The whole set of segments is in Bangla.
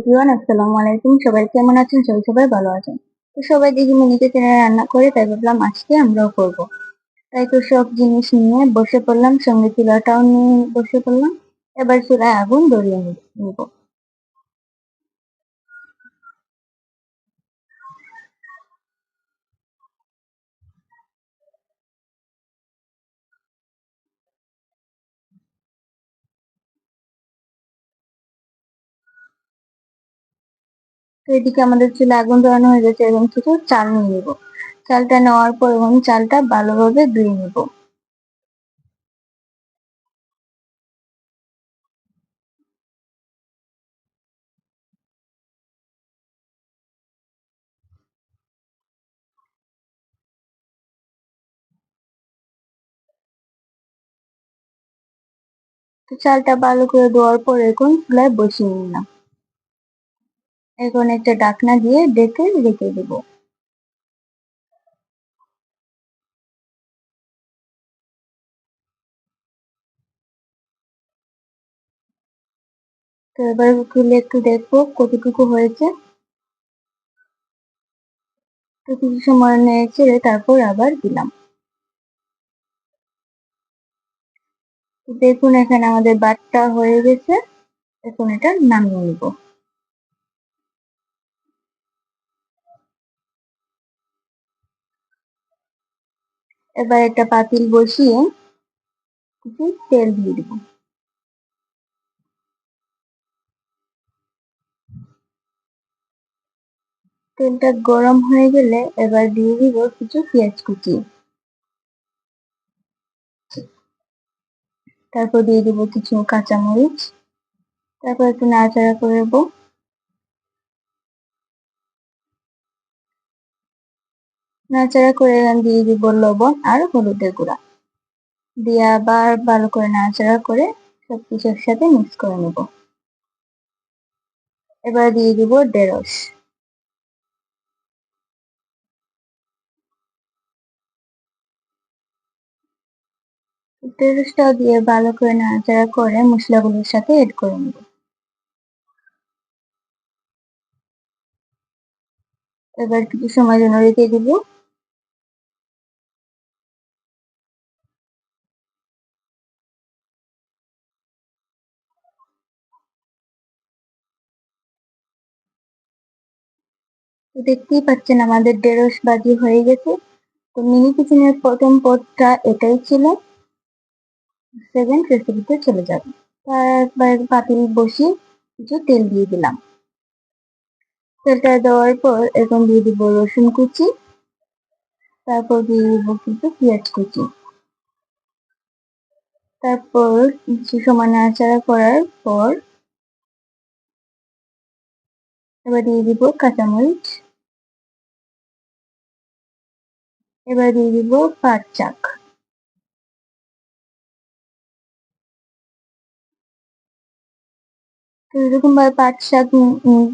এভরিওয়ান, আসসালামু আলাইকুম। সবাই কেমন আছেন? সবাই ভালো আছেন। তো সবাই দেখি মিনি কিচেনে রান্না করে, তাই ভাবলাম আজকে আমরাও করব। তাই তো সব জিনিস নিয়ে বসে পড়লাম, সঙ্গে চুলাটাও নিয়ে বসে পড়লাম। এবার চুলায় আগুন ধরিয়ে নিব। তো এদিকে আমাদের চুলা আগুন ধরানো হয়ে গেছে এবং কিছু চাল নিয়ে নিব। চালটা নেওয়ার পর এবং চালটা ভালোভাবে ধুয়ে নিব। তো চালটা ভালো করে ধোয়ার পর এখন চুলায় বসিয়ে নিলাম। এখন একটা ঢাকনা দিয়ে ঢেকে রেখে দেব। তো এবার খুলে একটু দেখবো কতটুকু হয়েছে। তো কিছু সময় নেড়ে চেড়ে তারপর আবার দিলাম। তো দেখুন এখানে আমাদের ভাতটা হয়ে গেছে। এখন এটা নামিয়ে নিব। এবার একটা পাতিল বসিয়ে কিছু তেল দিয়ে দিব। তেলটা গরম হয়ে গেলে এবার দিয়ে দিব কিছু পেঁয়াজ কুচি। তারপর দিয়ে দিব কিছু কাঁচামরিচ। তারপর একটু নাড়াচাড়া করব। নাড়াচাড়া করে দিয়ে দিব লবণ আর হলুদের গুঁড়া। দিয়ে আবার ভালো করে নাড়াচাড়া করে সবকিছু একসাথে মিক্স করে নেব। এবার দিয়ে দিব ঢেঁড়স। ঢেঁড়সটাও দিয়ে ভালো করে নাড়াচাড়া করে মশলাগুলোর সাথে এড করে নেব। এবার কিছু সময় জন্য রেখে দিব। তো দেখতেই পাচ্ছেন আমাদের ঢেঁড়স ভাজি হয়ে গেছে। তো মিনি কিচেনের প্রথম পদটা এটাই ছিল। সেকেন্ড রেসিপিতে চলে যাবে। তারপর পাতিল বসিয়ে কিছু তেল দিয়ে দিলাম। তেলটা দেওয়ার পর এখন দিয়ে দিব রসুন কুচি। তারপর দিয়ে দিব কিছু পেঁয়াজ কুচি। তারপর কিছু সময় নাড়াচাড়া করার পর এবার দিয়ে দিব কাঁচামরিচ। এবার দিয়ে দিব পাট শাক। তো এরকম ভাবে পাট শাক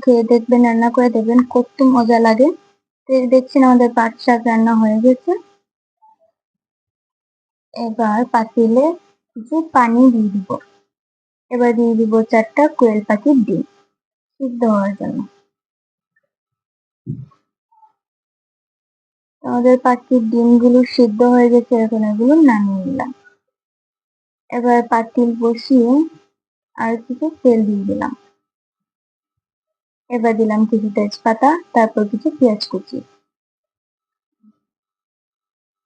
খেয়ে দেখবেন, রান্না করে দেখবেন কত মজা লাগে। তো এই দেখছেন আমাদের পাট শাক রান্না হয়ে গেছে। এবার পাতিলে কিছু পানি দিয়ে দিব। এবার দিয়ে দিব 4টা কোয়েল পাখির ডিম সিদ্ধ হওয়ার জন্য। আমাদের পাখির ডিমগুলো সিদ্ধ হয়ে গেছে, এখন এগুলো নামিয়ে নিলাম। এবার পাতিল বসিয়ে আর কিছু তেল দিয়ে দিলাম। এবার দিলাম কিছু তেজপাতা, তারপর কিছু পেঁয়াজ কুচি।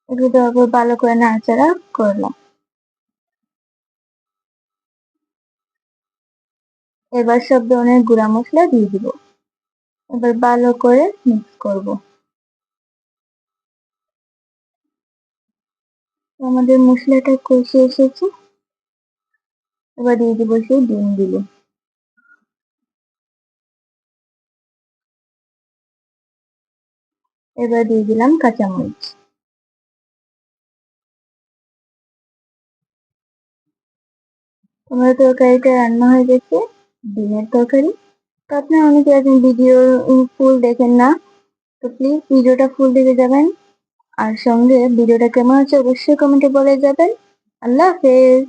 এগুলো দেওয়ার পর ভালো করে নাড়াচাড়া করলাম। এবার সব ধরনের গুঁড়া মশলা দিয়ে দিব। এবার ভালো করে মিক্স করব। আমাদের মশলাটা কষে এসেছে। এবার দিয়ে দিব সেই ডিমগুলো। এবার দিয়ে দিলাম কাঁচামরিচ। আমার তরকারিটা রান্না হয়ে গেছে, ডিমের তরকারি। তো আপনারা অনেকে আছেন ভিডিও ফুল দেখেন না, তো প্লিজ ভিডিওটা ফুল দেখে যাবেন। আর সঙ্গে ভিডিওটা কেমন হচ্ছে অবশ্যই কমেন্টে বলে যাবেন। আল্লাহ হাফেজ।